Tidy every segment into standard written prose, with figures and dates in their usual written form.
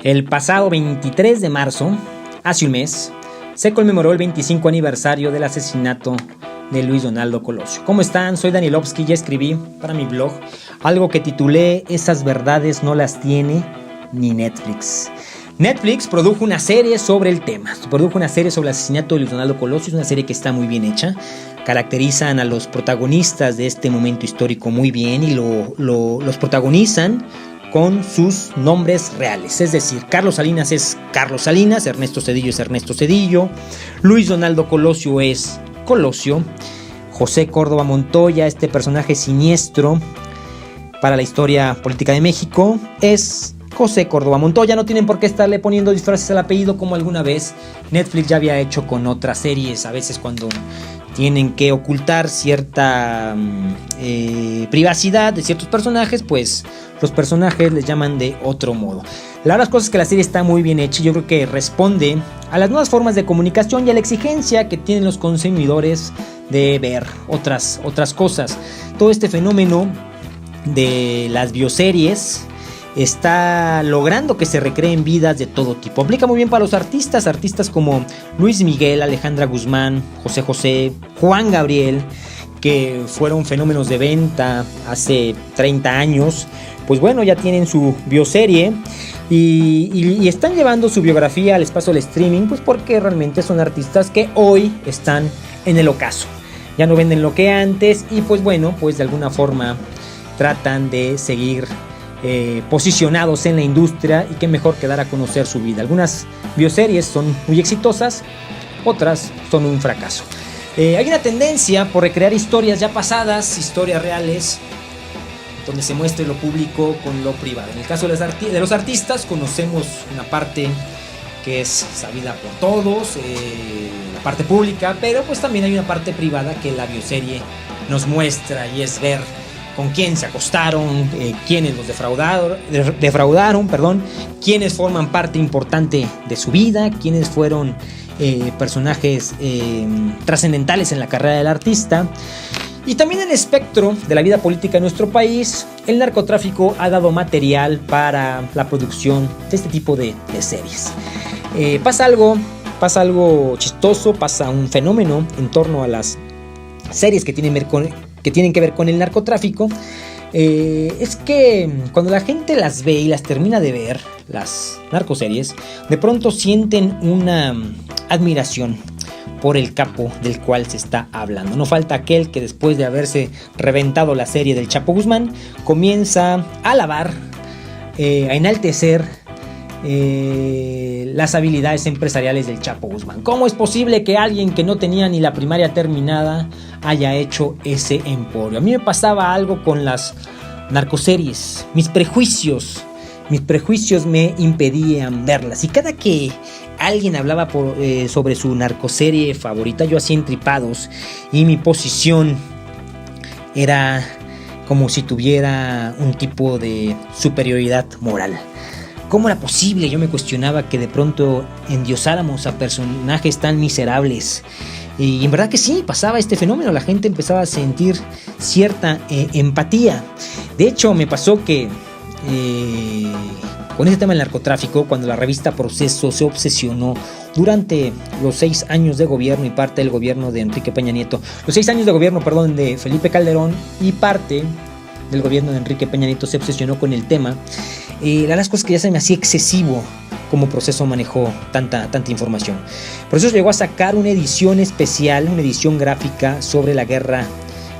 El pasado 23 de marzo, hace un mes, se conmemoró el 25 aniversario del asesinato de Luis Donaldo Colosio. ¿Cómo están? Soy Danielovsky, ya escribí para mi blog algo que titulé Esas verdades no las tiene ni Netflix. Netflix produjo una serie sobre el tema, produjo una serie sobre el asesinato de Luis Donaldo Colosio. Es una serie que está muy bien hecha, caracterizan a los protagonistas de este momento histórico muy bien y los protagonizan con sus nombres reales, es decir, Carlos Salinas es Carlos Salinas, Ernesto Zedillo es Ernesto Zedillo, Luis Donaldo Colosio es Colosio, José Córdoba Montoya, este personaje siniestro para la historia política de México, es José Córdoba Montoya. No tienen por qué estarle poniendo disfraces al apellido como alguna vez Netflix ya había hecho con otras series, a veces cuando tienen que ocultar cierta privacidad de ciertos personajes, pues los personajes les llaman de otro modo. La verdad es que la serie está muy bien hecha y yo creo que responde a las nuevas formas de comunicación y a la exigencia que tienen los consumidores de ver otras cosas. Todo este fenómeno de las bioseries está logrando que se recreen vidas de todo tipo. Aplica muy bien para los artistas como Luis Miguel, Alejandra Guzmán, José José, Juan Gabriel, que fueron fenómenos de venta hace 30 años. Pues bueno, ya tienen su bioserie y están llevando su biografía al espacio del streaming, pues porque realmente son artistas que hoy están en el ocaso. Ya no venden lo que antes y pues bueno, pues de alguna forma tratan de seguir posicionados en la industria y qué mejor que dar a conocer su vida. Algunas bioseries son muy exitosas, otras son un fracaso. Hay una tendencia por recrear historias ya pasadas, historias reales, donde se muestre lo público con lo privado. En el caso de los artistas conocemos una parte que es sabida por todos, la parte pública, pero pues también hay una parte privada que la bioserie nos muestra y es ver con quién se acostaron, quiénes los defraudaron, quiénes forman parte importante de su vida, quiénes fueron personajes trascendentales en la carrera del artista. Y también en el espectro de la vida política de nuestro país, el narcotráfico ha dado material para la producción de este tipo de series. Pasa algo chistoso, pasa un fenómeno en torno a las series que tienen que ver con el narcotráfico. Es que cuando la gente las ve y las termina de ver, las narcoseries, de pronto sienten una admiración por el capo del cual se está hablando. No falta aquel que después de haberse reventado la serie del Chapo Guzmán comienza a alabar, a enaltecer las habilidades empresariales del Chapo Guzmán. ¿Cómo es posible que alguien que no tenía ni la primaria terminada haya hecho ese emporio? A mí me pasaba algo con las narcoseries. Mis prejuicios me impedían verlas. Y cada que alguien hablaba sobre su narcoserie favorita, yo hacía entripados y mi posición era como si tuviera un tipo de superioridad moral. ¿Cómo era posible? Yo me cuestionaba que de pronto endiosáramos a personajes tan miserables. Y en verdad que sí, pasaba este fenómeno. La gente empezaba a sentir cierta empatía. De hecho, me pasó que con este tema del narcotráfico, cuando la revista Proceso se obsesionó durante los 6 años de gobierno y parte del gobierno de Enrique Peña Nieto, los 6 años de gobierno, de Felipe Calderón y parte del gobierno de Enrique Peña Nieto se obsesionó con el tema. Las cosas que ya se me hacía excesivo como Proceso manejó tanta información. Proceso llegó a sacar una edición especial, una edición gráfica sobre la guerra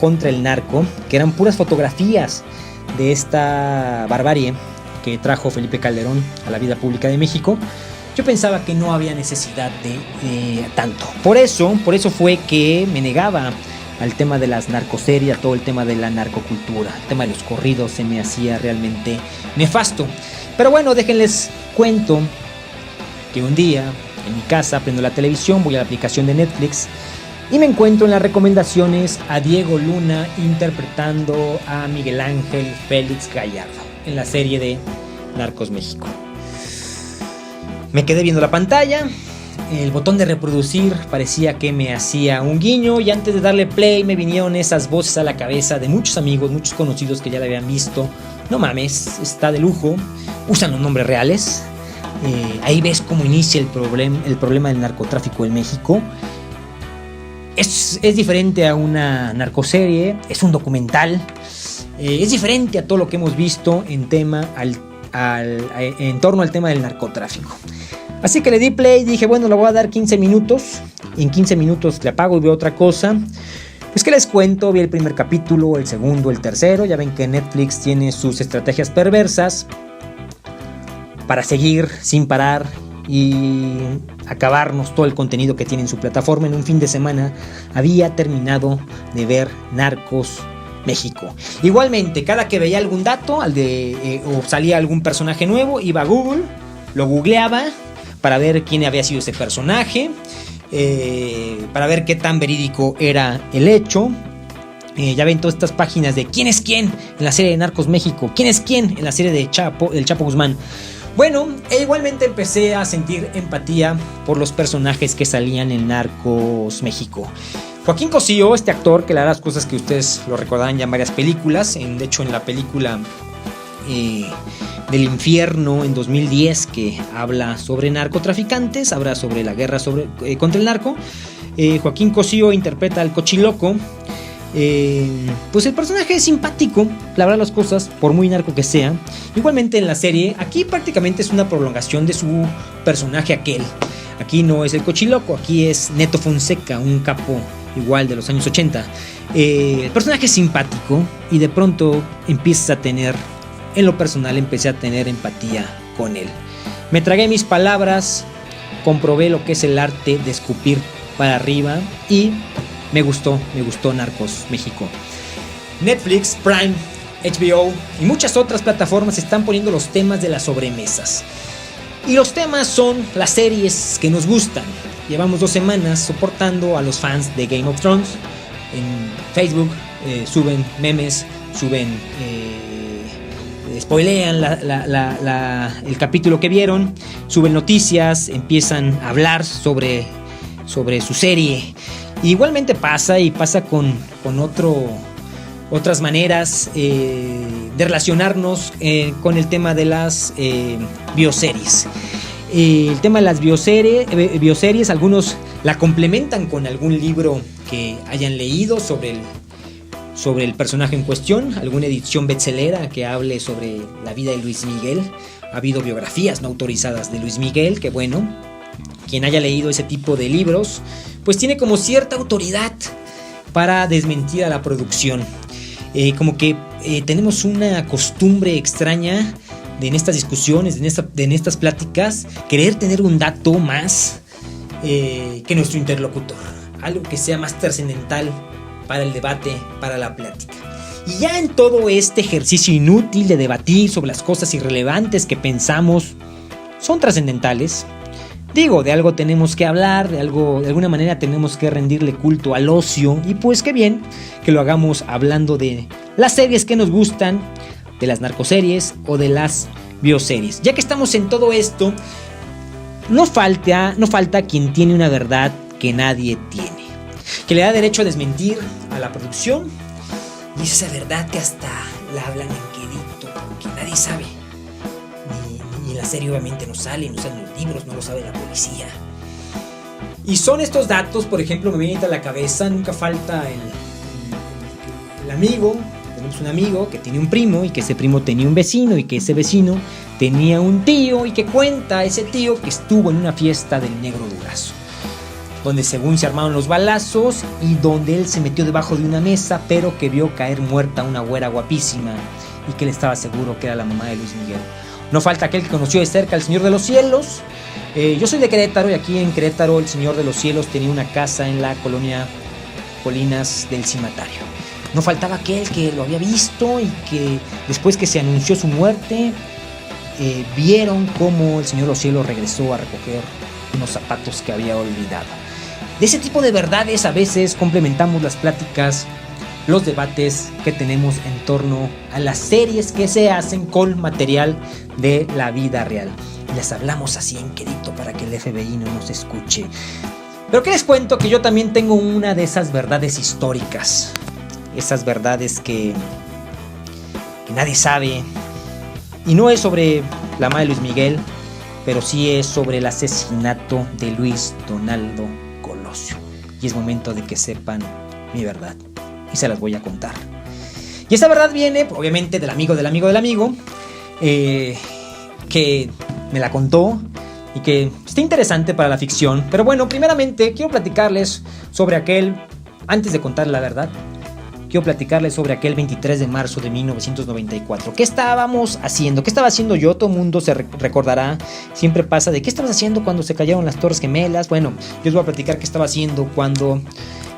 contra el narco, que eran puras fotografías de esta barbarie que trajo Felipe Calderón a la vida pública de México. Yo pensaba que no había necesidad de tanto. Por eso fue que me negaba al tema de las narcoseries, a todo el tema de la narcocultura. El tema de los corridos se me hacía realmente nefasto. Pero bueno, déjenles cuento que un día en mi casa prendo la televisión, voy a la aplicación de Netflix y me encuentro en las recomendaciones a Diego Luna interpretando a Miguel Ángel Félix Gallardo en la serie de Narcos México. Me quedé viendo la pantalla. El botón de reproducir parecía que me hacía un guiño y antes de darle play me vinieron esas voces a la cabeza de muchos amigos, muchos conocidos que ya la habían visto. No mames, está de lujo, usan los nombres reales. Ahí ves cómo inicia el problema del narcotráfico en México. Es diferente a una narcoserie, es un documental, es diferente a todo lo que hemos visto en torno al tema del narcotráfico. Así que le di play y dije, bueno, le voy a dar 15 minutos. Y en 15 minutos le apago y veo otra cosa. Pues que les cuento, vi el primer capítulo, el segundo, el tercero. Ya ven que Netflix tiene sus estrategias perversas para seguir sin parar y acabarnos todo el contenido que tiene en su plataforma. En un fin de semana había terminado de ver Narcos México. Igualmente, cada que veía algún dato o salía algún personaje nuevo, iba a Google, lo googleaba para ver quién había sido ese personaje, para ver qué tan verídico era el hecho. Ya ven todas estas páginas de quién es quién en la serie de Narcos México, quién es quién en la serie de el Chapo Guzmán. Bueno, igualmente empecé a sentir empatía por los personajes que salían en Narcos México. Joaquín Cosío, este actor, que le hará las cosas que ustedes lo recordarán ya en varias películas, de hecho en la película del infierno en 2010, que habla sobre narcotraficantes, habla sobre la guerra contra el narco. Joaquín Cosío interpreta al Cochiloco. Pues el personaje es simpático, la verdad las cosas, por muy narco que sea. Igualmente en la serie, aquí prácticamente es una prolongación de su personaje aquel. Aquí no es el Cochiloco, aquí es Neto Fonseca, un capo igual de los años 80. El personaje es simpático y de pronto empecé a tener empatía con él. Me tragué mis palabras, comprobé lo que es el arte de escupir para arriba y me gustó Narcos México. Netflix, Prime, HBO y muchas otras plataformas están poniendo los temas de las sobremesas. Y los temas son las series que nos gustan. Llevamos 2 semanas soportando a los fans de Game of Thrones. En Facebook suben memes, spoilean el capítulo que vieron, suben noticias, empiezan a hablar sobre su serie. Igualmente pasa con otras maneras de relacionarnos con el tema de las bioseries. El tema de las bioseries, algunos la complementan con algún libro que hayan leído sobre el personaje en cuestión, alguna edición bestsellera que hable sobre la vida de Luis Miguel. Ha habido biografías no autorizadas de Luis Miguel, que bueno, quien haya leído ese tipo de libros pues tiene como cierta autoridad para desmentir a la producción. Como que tenemos una costumbre extraña en estas discusiones, en estas pláticas, querer tener un dato más que nuestro interlocutor, algo que sea más trascendental para el debate, para la plática. Y ya en todo este ejercicio inútil de debatir sobre las cosas irrelevantes que pensamos son trascendentales, digo, de algo tenemos que hablar, de alguna manera tenemos que rendirle culto al ocio, y pues qué bien que lo hagamos hablando de las series que nos gustan, de las narcoseries o de las bioseries. Ya que estamos en todo esto, no falta quien tiene una verdad que nadie tiene, que le da derecho a desmentir a la producción, y es esa verdad que hasta la hablan en quedito, que nadie sabe. Ni en la serie obviamente no salen los libros, no lo sabe la policía. Y son estos datos, por ejemplo, me viene a la cabeza, nunca falta el amigo. Tenemos un amigo que tiene un primo y que ese primo tenía un vecino y que ese vecino tenía un tío y que cuenta ese tío que estuvo en una fiesta del Negro Durazo, donde según se armaron los balazos y donde él se metió debajo de una mesa, pero que vio caer muerta una güera guapísima y que él estaba seguro que era la mamá de Luis Miguel. No falta aquel que conoció de cerca al Señor de los Cielos. Yo soy de Querétaro y aquí en Querétaro el Señor de los Cielos tenía una casa en la colonia Colinas del Cimatario. No faltaba aquel que lo había visto y que después que se anunció su muerte, vieron cómo el Señor de los Cielos regresó a recoger unos zapatos que había olvidado. De ese tipo de verdades a veces complementamos las pláticas, los debates que tenemos en torno a las series que se hacen con material de la vida real. Y las hablamos así en quedito para que el FBI no nos escuche. Pero que les cuento que yo también tengo una de esas verdades históricas. Esas verdades que nadie sabe. Y no es sobre la madre de Luis Miguel, pero sí es sobre el asesinato de Luis Donaldo Colosio. Y es momento de que sepan mi verdad, y se las voy a contar. Y esa verdad viene, obviamente, del amigo del amigo del amigo, que me la contó y que está interesante para la ficción. Pero bueno, primeramente quiero platicarles sobre antes de contar la verdad, quiero platicarles sobre aquel 23 de marzo de 1994. ¿Qué estábamos haciendo? ¿Qué estaba haciendo yo? Todo el mundo se recordará. Siempre pasa de ¿qué estabas haciendo cuando se cayeron las Torres Gemelas? Bueno, yo les voy a platicar qué estaba haciendo cuando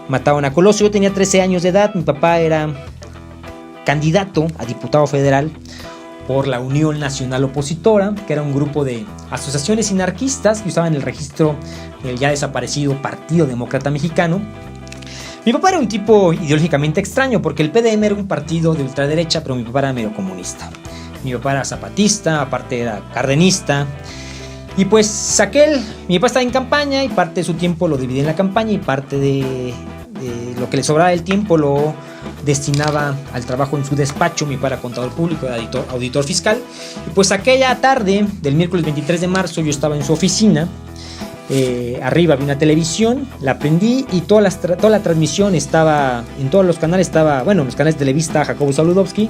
mataron a Colosio. Yo tenía 13 años de edad. Mi papá era candidato a diputado federal por la Unión Nacional Opositora, que era un grupo de asociaciones anarquistas que usaban el registro del ya desaparecido Partido Demócrata Mexicano. Mi papá era un tipo ideológicamente extraño, porque el PDM era un partido de ultraderecha, pero mi papá era medio comunista. Mi papá era zapatista, aparte era cardenista. Y pues mi papá estaba en campaña y parte de su tiempo lo dividía en la campaña y parte de lo que le sobraba del tiempo lo destinaba al trabajo en su despacho. Mi papá era contador público, era auditor fiscal. Y pues aquella tarde del miércoles 23 de marzo yo estaba en su oficina. Arriba había una televisión, la prendí y toda la transmisión estaba, en todos los canales estaba, bueno, en los canales de Televisa, Jacobo Saludowski,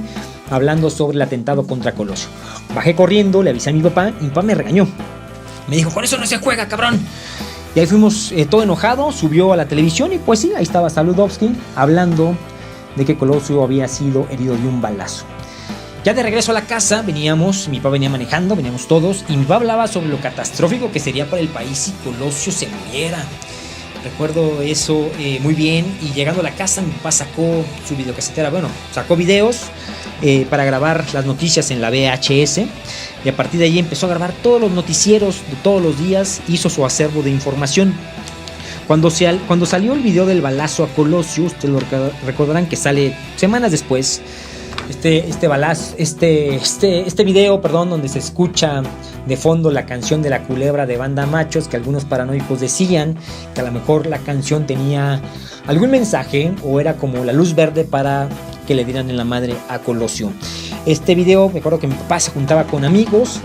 hablando sobre el atentado contra Colosio. Bajé corriendo, le avisé a mi papá y mi papá me regañó. Me dijo, con eso no se juega, cabrón. Y ahí fuimos todo enojado, subió a la televisión y pues sí, ahí estaba Saludowski hablando de que Colosio había sido herido de un balazo. Ya de regreso a la casa mi papá venía manejando, veníamos todos, y mi papá hablaba sobre lo catastrófico que sería para el país si Colosio se muriera. Recuerdo eso muy bien, y llegando a la casa mi papá sacó su videocasetera, sacó videos para grabar las noticias en la VHS, y a partir de ahí empezó a grabar todos los noticieros de todos los días, hizo su acervo de información. Cuando salió el video del balazo a Colosio, ustedes lo recordarán que sale semanas después, este video, donde se escucha de fondo la canción de La Culebra de Banda Machos, que algunos paranoicos decían que a lo mejor la canción tenía algún mensaje o era como la luz verde para que le dieran en la madre a Colosio. Este video, me acuerdo que mi papá se juntaba con amigos,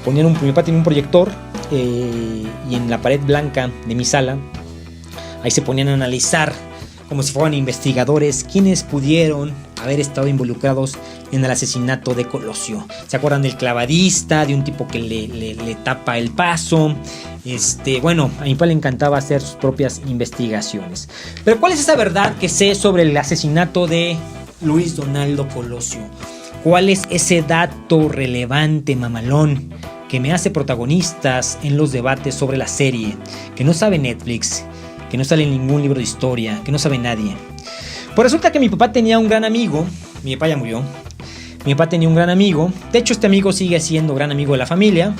mi papá tenía un proyector y en la pared blanca de mi sala, ahí se ponían a analizar como si fueran investigadores quienes pudieron haber estado involucrados en el asesinato de Colosio. ¿Se acuerdan del clavadista, de un tipo que le tapa el paso? A mi papá le encantaba hacer sus propias investigaciones. Pero ¿cuál es esa verdad que sé sobre el asesinato de Luis Donaldo Colosio? ¿Cuál es ese dato relevante, mamalón, que me hace protagonistas en los debates sobre la serie, que no sabe Netflix, que no sale en ningún libro de historia, que no sabe nadie? Pues resulta que mi papá tenía un gran amigo. Mi papá ya murió. Mi papá tenía un gran amigo. De hecho, este amigo sigue siendo gran amigo de la familia.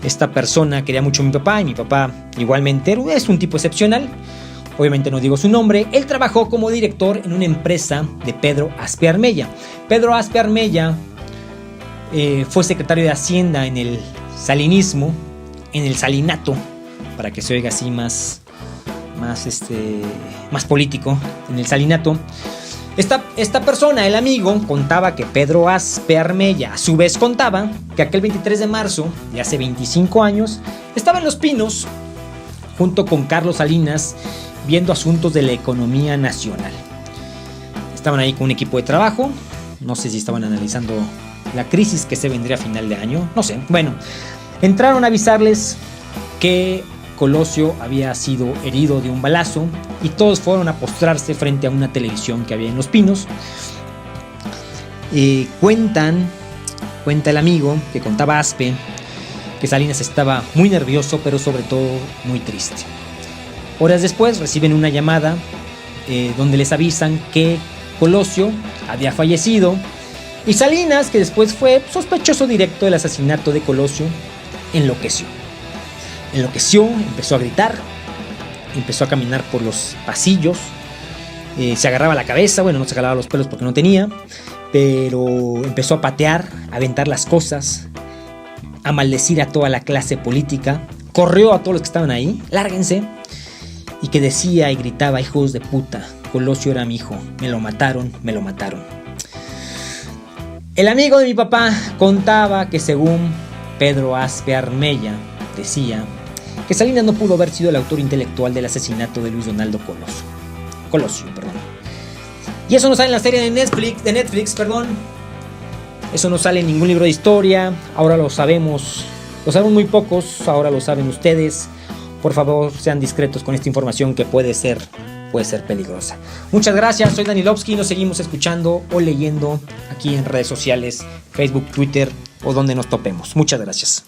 Esta persona quería mucho a mi papá y mi papá igualmente es un tipo excepcional. Obviamente no digo su nombre. Él trabajó como director en una empresa de Pedro Aspe Armella. Pedro Aspe Armella fue secretario de Hacienda en el salinismo, en el salinato, para que se oiga así más político, en el salinato. Esta persona, el amigo, contaba que Pedro Aspe Armella a su vez contaba que aquel 23 de marzo de hace 25 años estaba en Los Pinos junto con Carlos Salinas viendo asuntos de la economía nacional. Estaban ahí con un equipo de trabajo, no sé si estaban analizando la crisis que se vendría a final de año, no sé. Bueno, entraron a avisarles que Colosio había sido herido de un balazo y todos fueron a postrarse frente a una televisión que había en Los Pinos. Cuenta el amigo que contaba Aspe que Salinas estaba muy nervioso, pero sobre todo muy triste. Horas después reciben una llamada donde les avisan que Colosio había fallecido, y Salinas, que después fue sospechoso directo del asesinato de Colosio, enloqueció, empezó a gritar, empezó a caminar por los pasillos, se agarraba la cabeza, no se agarraba los pelos porque no tenía, pero empezó a patear, a aventar las cosas, a maldecir a toda la clase política, corrió a todos los que estaban ahí, lárguense, y que decía y gritaba: hijos de puta, Colosio era mi hijo, me lo mataron. El amigo de mi papá contaba que según Pedro Aspe Armella, decía que Salinas no pudo haber sido el autor intelectual del asesinato de Luis Donaldo Colosio. Y eso no sale en la serie de Netflix. Eso no sale en ningún libro de historia. Ahora lo sabemos. Lo saben muy pocos. Ahora lo saben ustedes. Por favor, sean discretos con esta información que puede ser peligrosa. Muchas gracias. Soy Dani Lobsky. Nos seguimos escuchando o leyendo aquí en redes sociales, Facebook, Twitter o donde nos topemos. Muchas gracias.